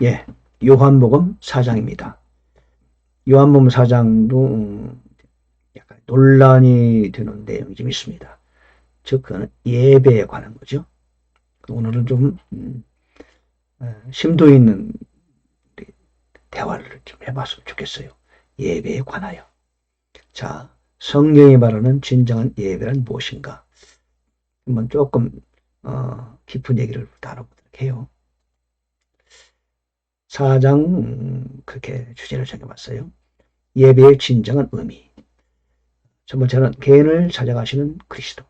예, 요한복음 4장입니다. 요한복음 4장도 약간 논란이 되는 내용이 좀 있습니다. 즉, 그는 예배에 관한 거죠. 오늘은 좀 심도 있는 대화를 좀 해봤으면 좋겠어요. 예배에 관하여. 자, 성경이 말하는 진정한 예배란 무엇인가? 한번 조금 깊은 얘기를 다뤄보도록 해요. 4장 그렇게 주제를 정해봤어요. 예배의 진정한 의미. 첫 번째는 개인을 찾아가시는 그리스도.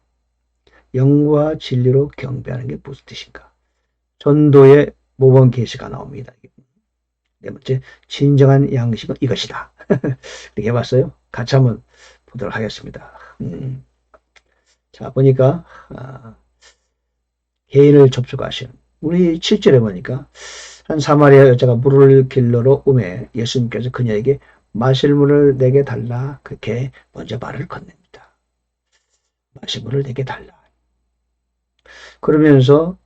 영과 진리로 경배하는 게 무슨 뜻인가? 전도의 모범 계시가 나옵니다. 네 번째, 진정한 양식은 이것이다. 이렇게 해봤어요. 같이 한번 보도록 하겠습니다. 자, 보니까 개인을 접촉하시는 우리 7절에 보니까 한 사마리아 여자가 물을 길러러 오매 예수님께서 그녀에게 마실 물을 내게 달라 그렇게 먼저 말을 건넵니다. 마실 물을 내게 달라. 그러면서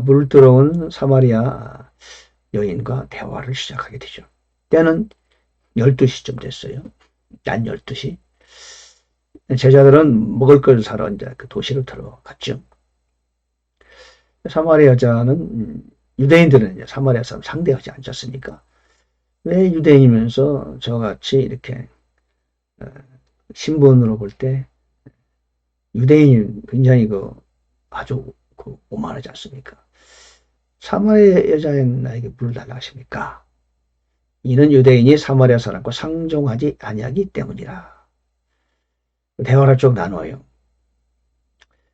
물 들어온 사마리아 여인과 대화를 시작하게 되죠. 때는 12시쯤 됐어요. 난 12시. 제자들은 먹을 걸 사러 이제 그 도시로 들어갔죠. 사마리아 여자는 유대인들은 이제 사마리아 사람 상대하지 않았습니까? 왜 유대인이면서 저같이 이렇게 신분으로 볼 때 유대인이 굉장히 아주 오만하지 않습니까? 사마리아 여자인 나에게 물을 달라 하십니까? 이는 유대인이 사마리아 사람과 상종하지 아니하기 때문이라. 대화를 쭉 나눠요.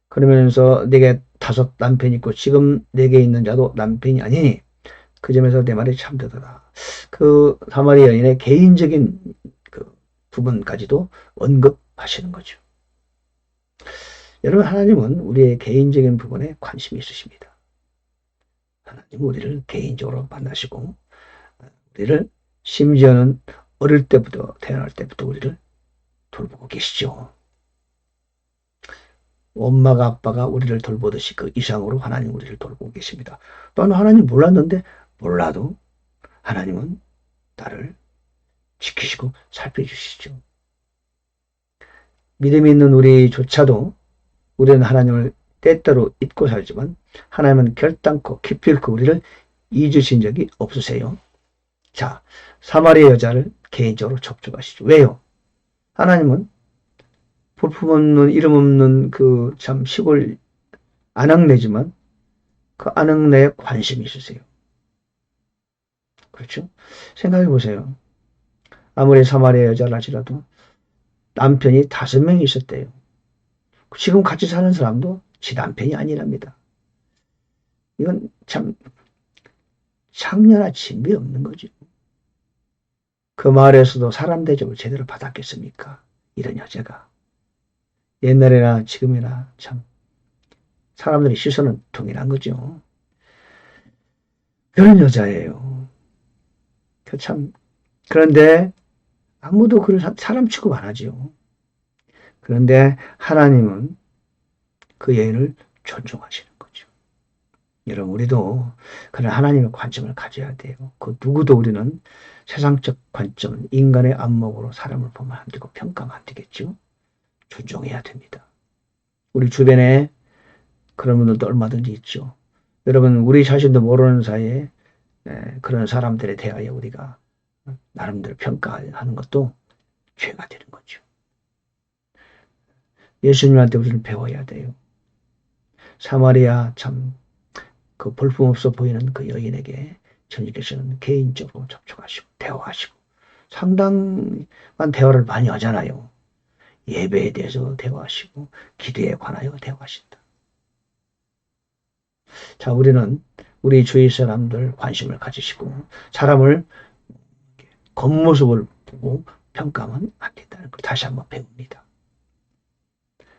그러면서 내게 5 남편이 있고 지금 내게 있는 자도 남편이 아니니 그 점에서 내 말이 참되더라. 그 사마리아 여인의 개인적인 그 부분까지도 언급하시는 거죠. 여러분, 하나님은 우리의 개인적인 부분에 관심이 있으십니다. 하나님은 우리를 개인적으로 만나시고 우리를 심지어는 어릴 때부터 태어날 때부터 우리를 돌보고 계시죠. 엄마가 아빠가 우리를 돌보듯이 그 이상으로 하나님 우리를 돌보고 계십니다. 나는 하나님 몰랐는데 몰라도 하나님은 나를 지키시고 살펴주시죠. 믿음이 있는 우리조차도 우리는 하나님을 때때로 잊고 살지만 하나님은 결단코 기필코 우리를 잊으신 적이 없으세요. 자, 사마리아 여자를 개인적으로 접촉하시죠. 왜요? 하나님은 볼품없는 이름 없는 그 참 시골 안악내지만 그 안악내에 관심이 있으세요. 그렇죠? 생각해 보세요. 아무리 사마리아 여자라지라도 남편이 5명이 있었대요. 지금 같이 사는 사람도 지 남편이 아니랍니다. 이건 참 창녀나 진비 없는 거죠. 그 마을에서도 사람 대접을 제대로 받았겠습니까? 이런 여자가. 옛날이나 지금이나 참 사람들의 시선은 동일한 거죠. 그런 여자예요. 참 그런데 아무도 그를 사람 취급 안 하죠. 그런데 하나님은 그 여인을 존중하시는 거죠. 여러분, 우리도 그런 하나님의 관점을 가져야 돼요. 그 누구도 우리는 세상적 관점, 인간의 안목으로 사람을 보면 안 되고 평가하면 안 되겠죠. 존중해야 됩니다. 우리 주변에 그런 분들도 얼마든지 있죠. 여러분, 우리 자신도 모르는 사이에 그런 사람들에 대하여 우리가 나름대로 평가하는 것도 죄가 되는 거죠. 예수님한테 우리는 배워야 돼요. 사마리아 참 그 볼품없어 보이는 그 여인에게 주님께서는 개인적으로 접촉하시고 대화하시고 상당한 대화를 많이 하잖아요. 예배에 대해서 대화하시고 기도에 관하여 대화하신다. 자, 우리는 우리 주위 사람들 관심을 가지시고 사람을 겉모습을 보고 평가하면 안 된다는 걸 다시 한번 배웁니다.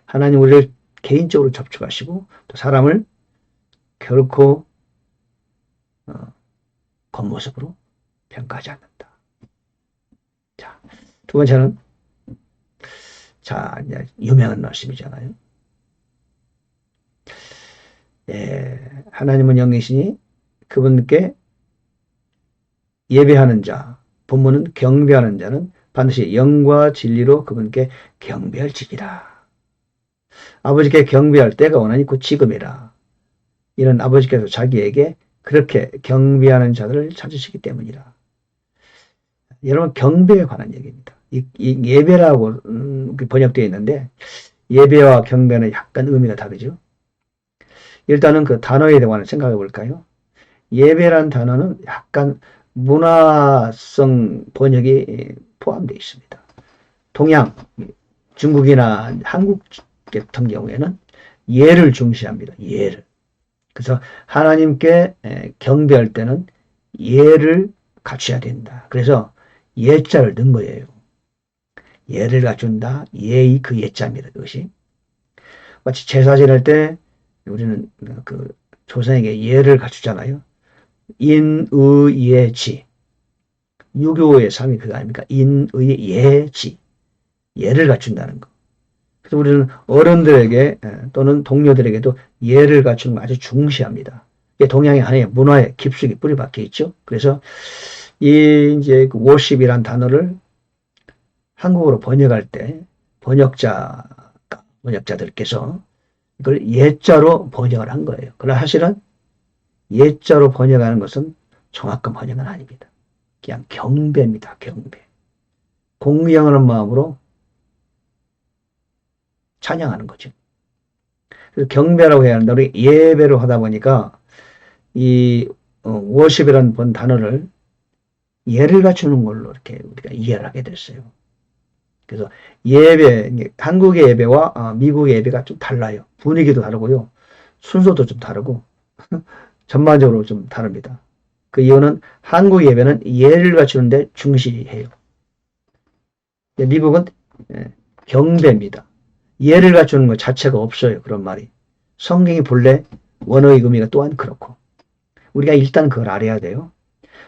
하나님 우리를 개인적으로 접촉하시고 또 사람을 결코 겉모습으로 평가하지 않는다. 자, 2번째는 자, 이제 유명한 말씀이잖아요. 하나님은 영이시니 그분께 예배하는 자, 본문은 경배하는 자는 반드시 영과 진리로 그분께 경배할지니라. 아버지께 경배할 때가 원하니 곧 지금이라. 이는 아버지께서 자기에게 그렇게 경배하는 자들을 찾으시기 때문이라. 여러분, 경배에 관한 얘기입니다. 이 예배라고 번역되어 있는데 예배와 경배는 약간 의미가 다르죠. 일단은 그 단어에 관한 생각해 볼까요? 예배란 단어는 약간 문화성 번역이 포함되어 있습니다. 동양, 중국이나 한국 같은 경우에는 예를 중시합니다. 예를. 그래서 하나님께 경배할 때는 예를 갖춰야 된다. 그래서 예자를 넣은 거예요. 예를 갖춘다. 예의 그 예자입니다. 그것이. 마치 제사 지낼 때 우리는 그 조상에게 예를 갖추잖아요. 인의예지. 유교의 삶이 그거 아닙니까? 인의예지. 예를 갖춘다는 거. 그래서 우리는 어른들에게 또는 동료들에게도 예를 갖추는 거 아주 중시합니다. 이게 동양의 하나의 문화에 깊숙이 뿌리 박혀 있죠. 그래서 이 이제 그 워십이란 단어를 한국어로 번역할 때 번역자들께서 이걸 예자로 번역을 한 거예요. 그러나 사실은 예자로 번역하는 것은 정확한 번역은 아닙니다. 그냥 경배입니다. 경배. 공경하는 마음으로 찬양하는 거죠. 그래서 경배라고 해야 하는데 우리 예배로 하다 보니까 이 워십이라는 본 단어를 예를 갖추는 걸로 이렇게 우리가 이해를 하게 됐어요. 그래서 예배, 한국의 예배와 미국의 예배가 좀 달라요. 분위기도 다르고요. 순서도 좀 다르고 전반적으로 좀 다릅니다. 그 이유는 한국 예배는 예를 갖추는데 중시해요. 미국은 경배입니다. 예를 갖추는 것 자체가 없어요. 그런 말이. 성경이 본래 원어의 의미가 또한 그렇고. 우리가 일단 그걸 알아야 돼요.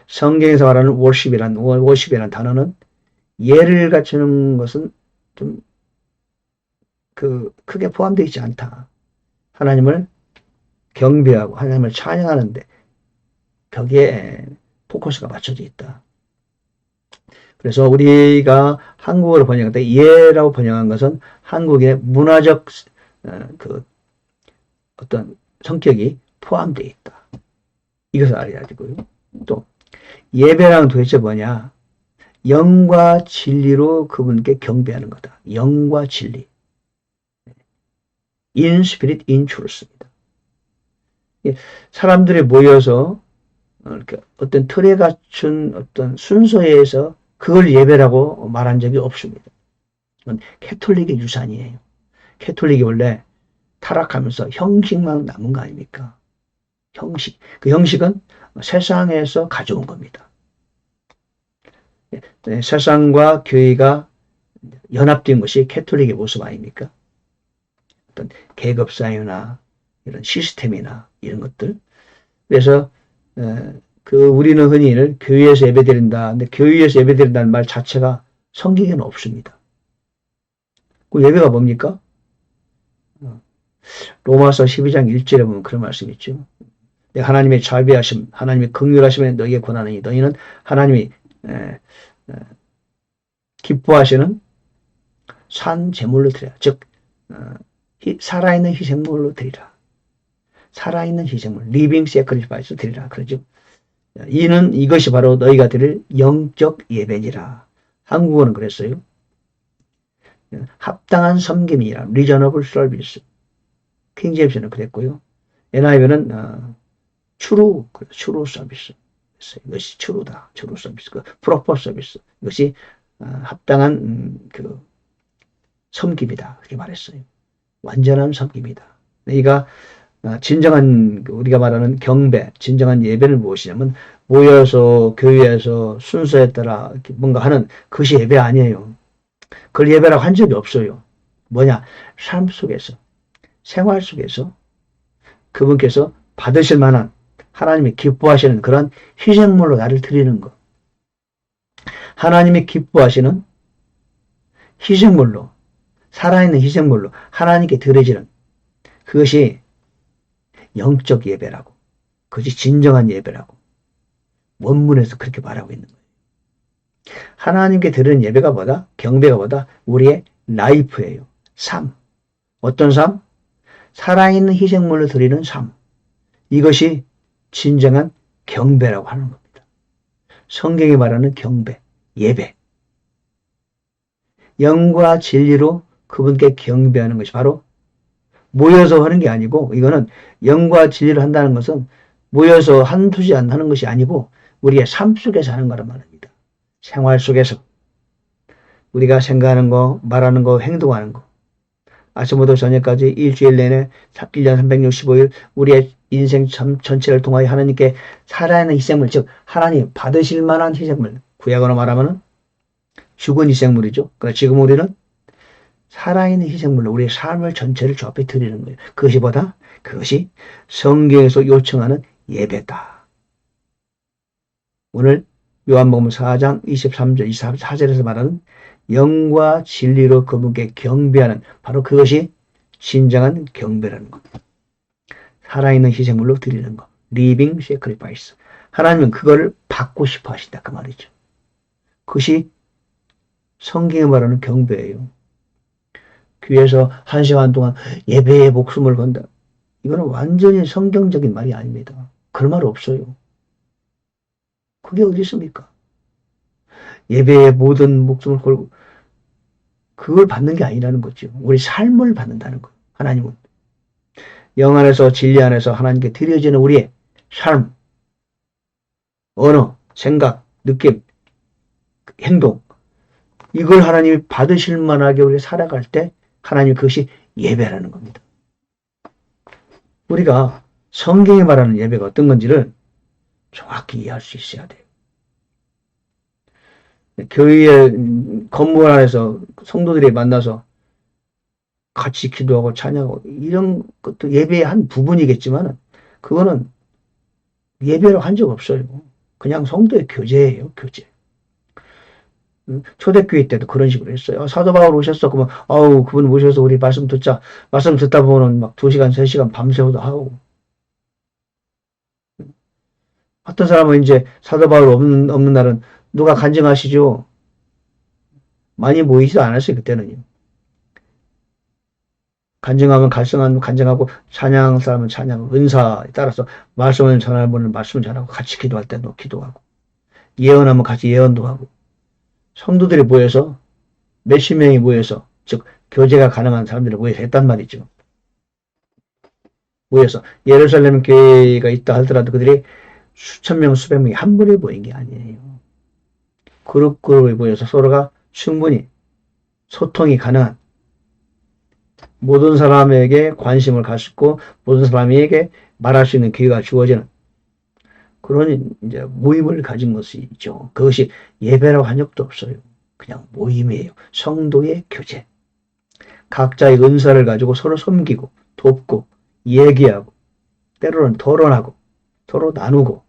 성경에서 말하는 워십이란 단어는 예를 갖추는 것은 좀 크게 포함되어 있지 않다. 하나님을 경배하고 하나님을 찬양하는데 거기에 포커스가 맞춰져 있다. 그래서 우리가 한국어로 번역할 때 예라고 번역한 것은 한국의 문화적 어떤 성격이 포함되어 있다. 이것을 알아야 되고요. 또 예배란 도대체 뭐냐? 영과 진리로 그분께 경배하는 거다. 영과 진리. In spirit, in truth입니다. 사람들이 모여서 이렇게 어떤 틀에 갖춘 어떤 순서에 의해서 그걸 예배라고 말한 적이 없습니다. 이건 캐톨릭의 유산이에요. 캐톨릭이 원래 타락하면서 형식만 남은 거 아닙니까? 형식. 그 형식은 세상에서 가져온 겁니다. 세상과 교회가 연합된 것이 캐톨릭의 모습 아닙니까? 어떤 계급 사회나 이런 시스템이나 이런 것들. 그래서 우리는 흔히 이를 교회에서 예배드린다. 근데 교회에서 예배드린다는 말 자체가 성경에는 없습니다. 그 예배가 뭡니까? 로마서 12장 1절에 보면 그런 말씀이 있죠. 하나님의 자비하심, 하나님의 긍휼하심에 너희에 권하느니 너희는 하나님이 기뻐하시는 산 제물로 드리라. 즉 살아있는 희생물로 드리라. 살아있는 희생물, 리빙 세크리파이스 드리라. 그러죠. 이것이 바로 너희가 드릴 영적 예배니라. 한국어는 그랬어요. 합당한 섬김이라. 리저너블 서비스. 킹제임스는 그랬고요. NIV는 추루 서비스. 이것이 추루다. 추루 서비스. 프로퍼 서비스. 이것이 합당한 섬김이다. 그렇게 말했어요. 완전한 섬김이다. 그러니까 진정한 우리가 말하는 경배, 진정한 예배는 무엇이냐면 모여서 교회에서 순서에 따라 뭔가 하는 그것이 예배 아니에요. 그걸 예배라고 한 적이 없어요. 뭐냐? 삶 속에서, 생활 속에서 그분께서 받으실 만한 하나님이 기뻐하시는 그런 희생물로 나를 드리는 것. 하나님이 기뻐하시는 희생물로, 살아있는 희생물로 하나님께 드려지는 그것이 영적 예배라고. 그것이 진정한 예배라고. 원문에서 그렇게 말하고 있는 거예요. 하나님께 드리는 예배가 뭐다? 경배가 뭐다? 우리의 라이프예요. 삶. 어떤 삶? 살아있는 희생물로 드리는 삶. 이것이 진정한 경배라고 하는 겁니다. 성경이 말하는 경배, 예배. 영과 진리로 그분께 경배하는 것이 바로 모여서 하는 게 아니고, 이거는 영과 진리로 한다는 것은 모여서 한두지 하는 것이 아니고 우리의 삶 속에서 하는 거란 말입니다. 생활 속에서 우리가 생각하는 거, 말하는 거, 행동하는 거. 아침부터 저녁까지 일주일 내내 1년 365일 우리의 인생 전체를 통하여 하나님께 살아있는 희생물, 즉 하나님 받으실 만한 희생물, 구약으로 말하면 죽은 희생물이죠. 그러니까 지금 우리는 살아있는 희생물로 우리의 삶을 전체를 주 앞에 드리는 거예요. 그것이 뭐다? 그것이 성경에서 요청하는 예배다. 오늘 요한복음 4장 23절, 24절에서 말하는 영과 진리로 그분께 경배하는, 바로 그것이 진정한 경배라는 겁니다. 살아있는 희생물로 드리는 것. Living Sacrifice. 하나님은 그거를 받고 싶어 하신다. 그 말이죠. 그것이 성경에 말하는 경배예요. 귀에서 1시간 동안 예배에 목숨을 건다. 이거는 완전히 성경적인 말이 아닙니다. 그런 말 없어요. 그게 어디 있습니까? 예배에 모든 목숨을 걸고 그걸 받는 게 아니라는 거죠. 우리 삶을 받는다는 거예요. 하나님은 영 안에서 진리 안에서 하나님께 드려지는 우리의 삶, 언어, 생각, 느낌, 행동, 이걸 하나님이 받으실 만하게 우리가 살아갈 때 하나님 그것이 예배라는 겁니다. 우리가 성경에 말하는 예배가 어떤 건지를 정확히 이해할 수 있어야 돼요. 교회의 건물 안에서 성도들이 만나서 같이 기도하고 찬양하고 이런 것도 예배의 한 부분이겠지만 그거는 예배로 한 적 없어요. 그냥 성도의 교제예요. 교제. 초대교회 때도 그런 식으로 했어요. 사도 바울 오셨어. 그러면 아우 그분 모셔서 우리 말씀 듣자. 말씀 듣다 보면 막 2시간 3시간 밤새워도 하고. 어떤 사람은 이제 사도 바울 없는 날은 누가 간증하시죠? 많이 모이지도 않았어요. 그때는요. 간증하면 간증하고 찬양하는 사람은 찬양, 은사에 따라서 말씀을 전할 분은 말씀을 전하고 같이 기도할 때도 기도하고 예언하면 같이 예언도 하고 성도들이 모여서 몇십 명이 모여서 즉 교제가 가능한 사람들이 모여서 했단 말이죠. 모여서 예루살렘 교회가 있다 하더라도 그들이 수천 명, 수백 명이 한 번에 모인 게 아니에요. 그룹에 모여서 서로가 충분히 소통이 가능한 모든 사람에게 관심을 갖고 모든 사람에게 말할 수 있는 기회가 주어지는 그런 이제 모임을 가진 것이죠. 그것이 예배라고 한 적도 없어요. 그냥 모임이에요. 성도의 교제. 각자의 은사를 가지고 서로 섬기고 돕고 얘기하고 때로는 토론하고 서로 나누고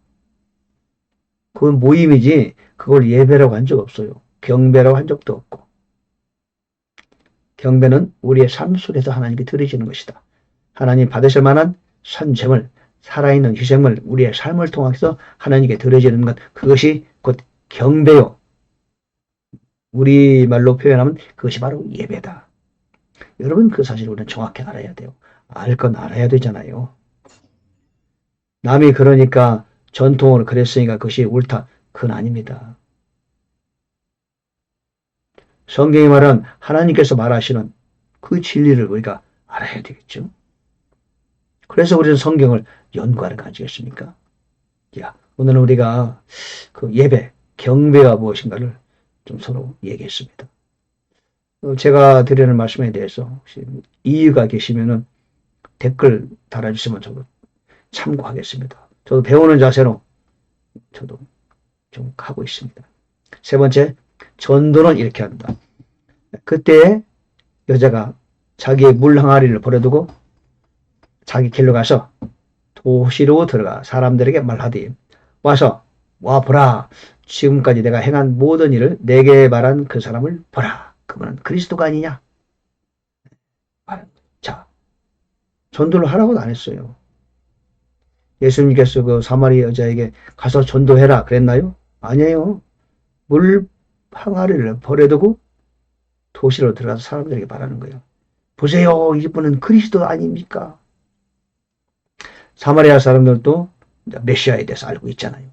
그건 모임이지 그걸 예배라고 한 적 없어요. 경배라고 한 적도 없고 경배는 우리의 삶 속에서 하나님께 드려지는 것이다. 하나님 받으실 만한 선제물, 살아있는 희생물, 우리의 삶을 통해서 하나님께 드려지는 것, 그것이 곧 경배요. 우리말로 표현하면 그것이 바로 예배다. 여러분 그 사실을 우리는 정확히 알아야 돼요. 알 건 알아야 되잖아요. 남이 그러니까 전통으로 그랬으니까 그것이 옳다. 그건 아닙니다. 성경이 말한 하나님께서 말하시는 그 진리를 우리가 알아야 되겠죠. 그래서 우리는 성경을 연구하러 가지겠습니까? 자, 오늘 우리가 그 예배, 경배가 무엇인가를 좀 서로 얘기했습니다. 제가 드리는 말씀에 대해서 혹시 이유가 계시면은 댓글 달아주시면 저도 참고하겠습니다. 저도 배우는 자세로 저도 좀 하고 있습니다. 세 번째, 전도는 이렇게 한다. 그때 여자가 자기의 물 항아리를 버려두고 자기 길로 가서 도시로 들어가 사람들에게 말하되 와서 와보라. 지금까지 내가 행한 모든 일을 내게 말한 그 사람을 보라. 그분은 그리스도가 아니냐? 자, 전도를 하라고도 안 했어요. 예수님께서 그 사마리 여자에게 가서 전도해라 그랬나요? 아니에요. 물 항아리를 버려두고 도시로 들어가서 사람들에게 말하는 거예요. 보세요, 이분은 그리스도 아닙니까? 사마리아 사람들도 메시아에 대해서 알고 있잖아요.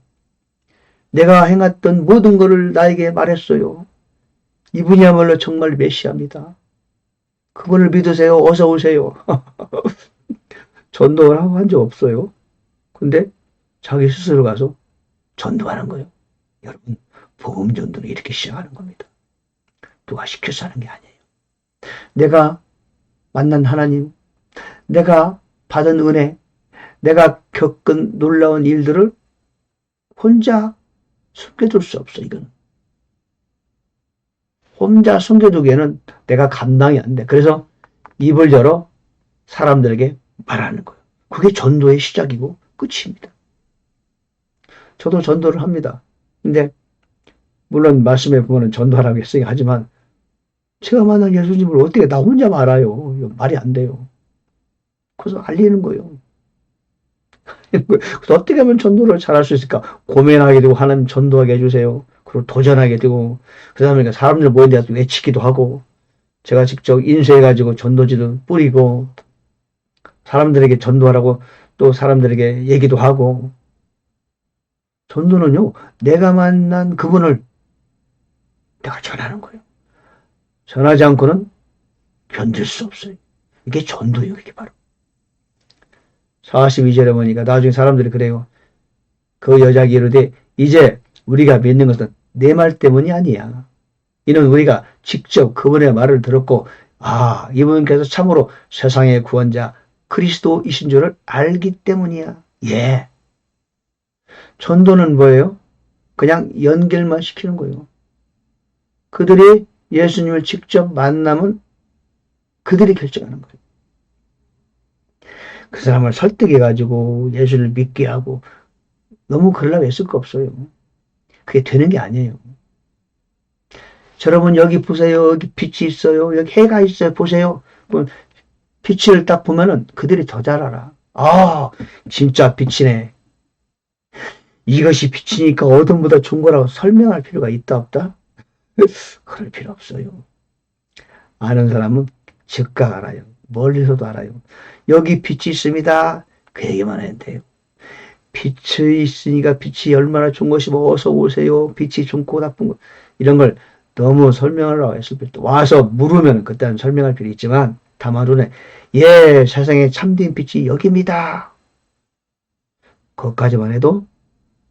내가 행했던 모든 것을 나에게 말했어요. 이분이야말로 정말 메시아입니다. 그분을 믿으세요. 어서 오세요. 전도를 하고 한 적 없어요. 근데 자기 스스로 가서 전도하는 거예요. 여러분, 복음 전도는 이렇게 시작하는 겁니다. 누가 시켜서 하는 게 아니에요. 내가 만난 하나님, 내가 받은 은혜, 내가 겪은 놀라운 일들을 혼자 숨겨둘 수 없어, 이건. 혼자 숨겨두기에는 내가 감당이 안 돼. 그래서 입을 열어 사람들에게 말하는 거예요. 그게 전도의 시작이고 끝입니다. 저도 전도를 합니다. 근데 물론 말씀에 보면 전도하라고 했으니까 하지만 제가 만난 예수님을 어떻게 나 혼자 말아요. 말이 안 돼요. 그래서 알리는 거예요. 그래서 어떻게 하면 전도를 잘할 수 있을까? 고민하게 되고 하나님 전도하게 해주세요. 그리고 도전하게 되고 그 다음에 사람들 모인 데서 외치기도 하고 제가 직접 인수해가지고 전도지도 뿌리고 사람들에게 전도하라고 또 사람들에게 얘기도 하고 전도는요. 내가 만난 그분을 내가 전하는 거예요. 전하지 않고는 견딜 수 없어요. 이게 전도예요. 이게 바로. 42절에 보니까 나중에 사람들이 그래요. 그 여자에게 이르되 이제 우리가 믿는 것은 내 말 때문이 아니야. 이는 우리가 직접 그분의 말을 들었고 이분께서 참으로 세상의 구원자 그리스도이신 줄을 알기 때문이야. 예. 전도는 뭐예요? 그냥 연결만 시키는 거예요. 그들이 예수님을 직접 만나면 그들이 결정하는 거예요. 그 사람을 설득해가지고 예수를 믿게 하고 너무 그러려고 했을 거 없어요. 그게 되는 게 아니에요. 여러분 여기 보세요. 여기 빛이 있어요. 여기 해가 있어요. 보세요. 빛을 딱 보면은 그들이 더 잘 알아. 진짜 빛이네. 이것이 빛이니까 어둠보다 좋은 거라고 설명할 필요가 있다 없다? 그럴 필요 없어요. 아는 사람은 즉각 알아요. 멀리서도 알아요. 여기 빛이 있습니다. 그 얘기만 해도 돼요. 빛이 있으니까 빛이 얼마나 좋은 것이 어서 오세요. 빛이 좋고 나쁜 것 이런 걸 너무 설명하려고 했을 때 와서 물으면 그때는 설명할 필요 있지만 다만 세상에 참된 빛이 여기입니다. 그것까지만 해도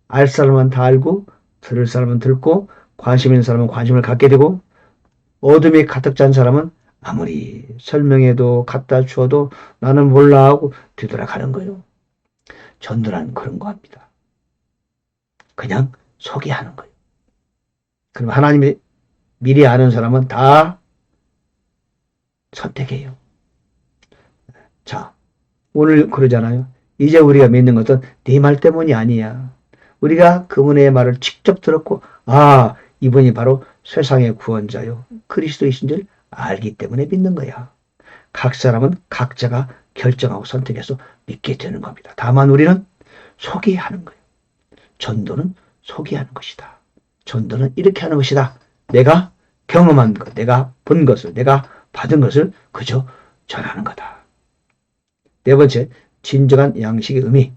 알 사람은 다 알고 들을 사람은 듣고 관심 있는 사람은 관심을 갖게 되고 어둠이 가득 찬 사람은 아무리 설명해도 갖다 주어도 나는 몰라 하고 뒤돌아가는 거예요. 전도란 그런 거 합니다. 그냥 소개하는 거예요. 그럼 하나님이 미리 아는 사람은 다 선택해요. 자, 오늘 그러잖아요. 이제 우리가 믿는 것은 네 말 때문이 아니야. 우리가 그분의 말을 직접 들었고 이분이 바로 세상의 구원자요. 그리스도이신 줄 알기 때문에 믿는 거야. 각 사람은 각자가 결정하고 선택해서 믿게 되는 겁니다. 다만 우리는 소개하는 거예요. 전도는 소개하는 것이다. 전도는 이렇게 하는 것이다. 내가 경험한 것, 내가 본 것을, 내가 받은 것을 그저 전하는 거다. 네 번째, 진정한 양식의 의미.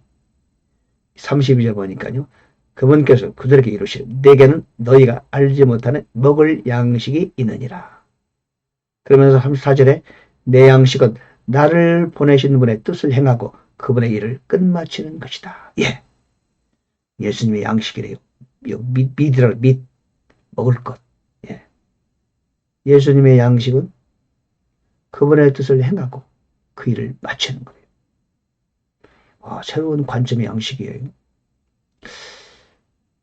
32절 보니까요. 그분께서 그들에게 이르시되 내게는 너희가 알지 못하는 먹을 양식이 있느니라. 그러면서 34절에 내 양식은 나를 보내신 분의 뜻을 행하고 그분의 일을 끝마치는 것이다. 예. 예수님의 양식이래요. 믿으라, 먹을 것. 예. 예수님의 양식은 그분의 뜻을 행하고 그 일을 마치는 거예요. 새로운 관점의 양식이에요.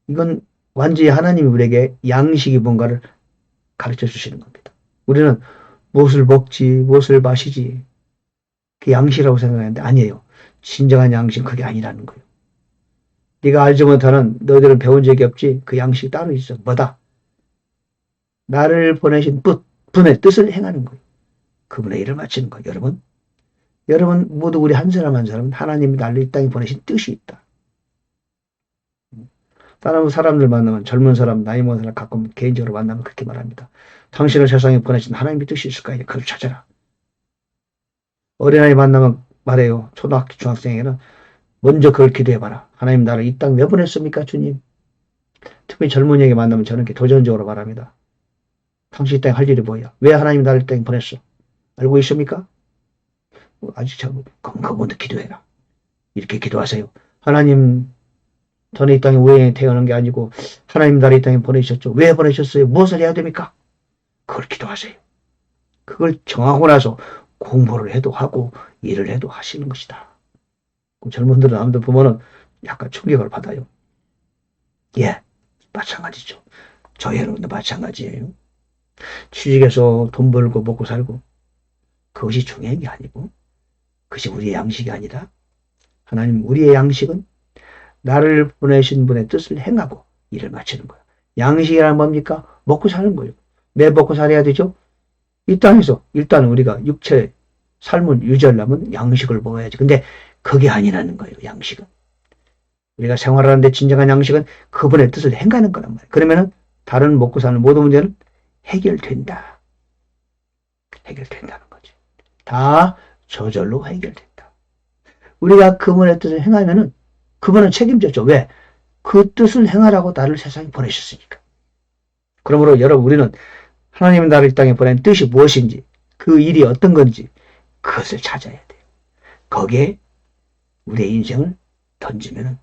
이건 완전히 하나님이 우리에게 양식이 뭔가를 가르쳐 주시는 겁니다. 우리는 무엇을 먹지, 무엇을 마시지, 그게 양식이라고 생각하는데 아니에요. 진정한 양식은 그게 아니라는 거예요. 네가 알지 못하는 너희들은 배운 적이 없지 그 양식이 따로 있어. 뭐다? 나를 보내신 분의 뜻을 행하는 거예요. 그분의 일을 마치는 거예요. 여러분, 여러분 모두 우리 한 사람 한 사람은 하나님이 나를 이 땅에 보내신 뜻이 있다. 다른 사람들 만나면 젊은 사람, 나이 먹은 사람 가끔 개인적으로 만나면 그렇게 말합니다. 당신을 세상에 보내신 하나님의 뜻이 있을까? 그걸 찾아라. 어린아이 만나면 말해요. 초등학교, 중학생에게는 먼저 그걸 기도해봐라. 하나님 나를 이 땅 왜 보냈습니까, 주님? 특히 젊은이에게 만나면 저는 이렇게 도전적으로 말합니다. 당신 이 땅에 할 일이 뭐야? 왜 하나님 나를 이 땅에 보냈어? 알고 있습니까? 아직 잘 그럼 그분도 기도해라. 이렇게 기도하세요. 하나님, 저는 이 땅에 우연히 태어난 게 아니고 하나님 나를 이 땅에 보내셨죠. 왜 보내셨어요? 무엇을 해야 됩니까? 그걸 기도하세요. 그걸 정하고 나서 공부를 해도 하고 일을 해도 하시는 것이다. 젊은들은 아무도 보면은 약간 충격을 받아요. 예, 마찬가지죠. 저희 여러분도 마찬가지예요. 취직해서 돈 벌고 먹고 살고 그것이 중요한 게 아니고 그것이 우리의 양식이 아니라 하나님 우리의 양식은 나를 보내신 분의 뜻을 행하고 일을 마치는 거예요. 양식이란 뭡니까? 먹고 사는 거예요. 왜 먹고 살아야 되죠? 이 땅에서 일단 우리가 육체 삶을 유지하려면 양식을 먹어야지. 근데 그게 아니라는 거예요. 양식은. 우리가 생활하는데 진정한 양식은 그분의 뜻을 행하는 거란 말이에요. 그러면은 다른 먹고 사는 모든 문제는 해결된다. 해결된다는 거죠. 다 저절로 해결된다. 우리가 그분의 뜻을 행하면은 그분은 책임졌죠. 왜? 그 뜻을 행하라고 나를 세상에 보내셨으니까. 그러므로 여러분 우리는 하나님은 나를 이 땅에 보낸 뜻이 무엇인지 그 일이 어떤 건지 그것을 찾아야 돼요. 거기에 우리의 인생을 던지면은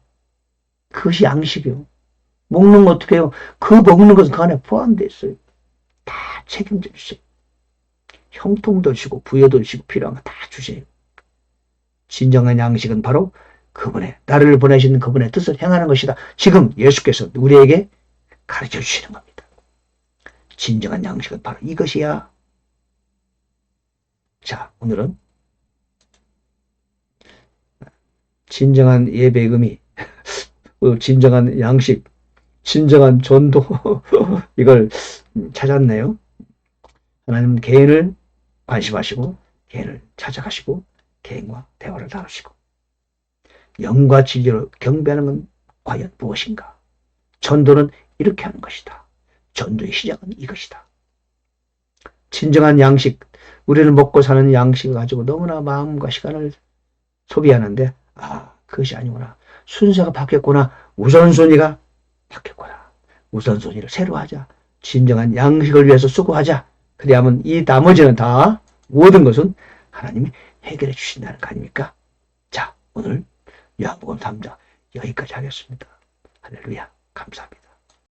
그것이 양식이요. 먹는 거 어떻게 해요? 그 먹는 것은 그 안에 포함되어 있어요. 다 책임져 주세요. 형통도 주시고 부여도 주시고 필요한 거 다 주세요. 진정한 양식은 바로 그분의 나를 보내시는 그분의 뜻을 행하는 것이다. 지금 예수께서 우리에게 가르쳐 주시는 겁니다. 진정한 양식은 바로 이것이야. 자, 오늘은 진정한 예배의 의미, 진정한 양식, 진정한 전도 이걸 찾았네요. 하나님 개인을 관심하시고 개인을 찾아가시고 개인과 대화를 나누시고 영과 진리로 경배하는 건 과연 무엇인가? 전도는 이렇게 하는 것이다. 전도의 시작은 이것이다. 진정한 양식, 우리는 먹고 사는 양식을 가지고 너무나 마음과 시간을 소비하는데 그것이 아니구나. 순서가 바뀌었구나. 우선순위가 바뀌었구나. 우선순위를 새로 하자. 진정한 양식을 위해서 수고하자. 그래야만 이 나머지는 다 모든 것은 하나님이 해결해 주신다는 거 아닙니까? 자, 오늘 요한복음 3장 여기까지 하겠습니다. 할렐루야. 감사합니다.